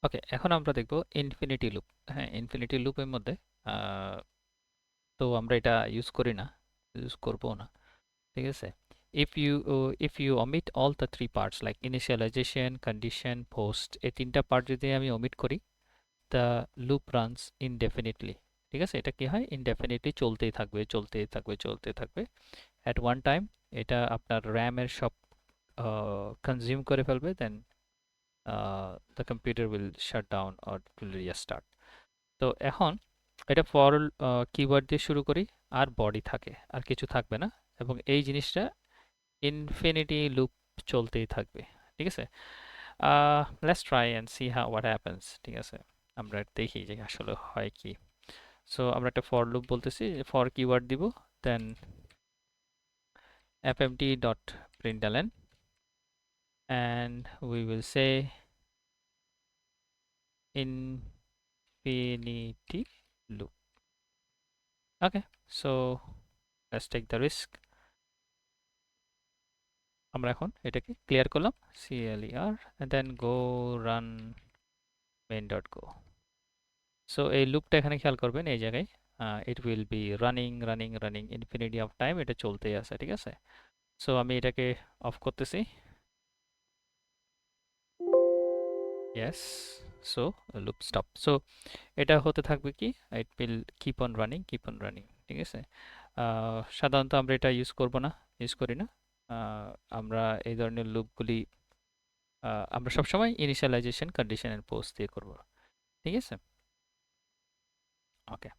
ওকে, এখন আমরা দেখব ইনফিনিটি লুপ। হ্যাঁ, ইনফিনিটি লুপের মধ্যে আহ, তো আমরা এটা ইউজ করি না, ইউজ করবো না। ঠিক আছে, if you omit all the three parts like initialization, condition, post, এই তিনটা পার্ট যদি আমি omit করি, the loop runs indefinitely। ঠিক আছে, এটা কি হয়, ইনডেফিনিটলি চলতেই থাকবে, চলতেই থাকবে, চলতে থাকবে। at one time এটা আপনার র্যাম এর সব কনজিউম করে ফেলবে, দেন the computer will shut down or will restart। তো এখন এটা ফর কিওয়ার্ড দিয়ে শুরু করি, আর বডি থাকে, আর কিছু থাকবে না, এবং এই জিনিসটা ইনফিনিটি লুপ চলতেই থাকবে। ঠিক আছে, let's try and C how what happens. ঠিক আছে, আমরা দেখি যে আসলে হয় কি। সো আমরা একটা ফর লুপ বলতেছি, ফর কিওয়ার্ড দিব, দেন fmt dot println and we will say infinity loop। Okay, so let's take the risk। আমরা এখন এটাকে ক্লিয়ার করলাম, clear and then go run main.go। So এই লুপটা এখানে খেয়াল করবেন, এই জায়গায় it will be running running running infinity of time, এটা চলতেই আছে। ঠিক আছে, সো আমি এটাকে অফ করতেছি। Yes, so loop stop. So এটা হতে থাকবে কি, it will keep on running, keep on running. ঠিক আছে, সাধারণত আমরা এটা ইউজ করব না, ইউজ করি না। আহ, আমরা এই ধরনের লুপগুলি আমরা সবসময় ইনিশিয়ালাইজেশন, কন্ডিশন এন্ড পোস্ট দিয়ে করব। ঠিক আছে, ওকে।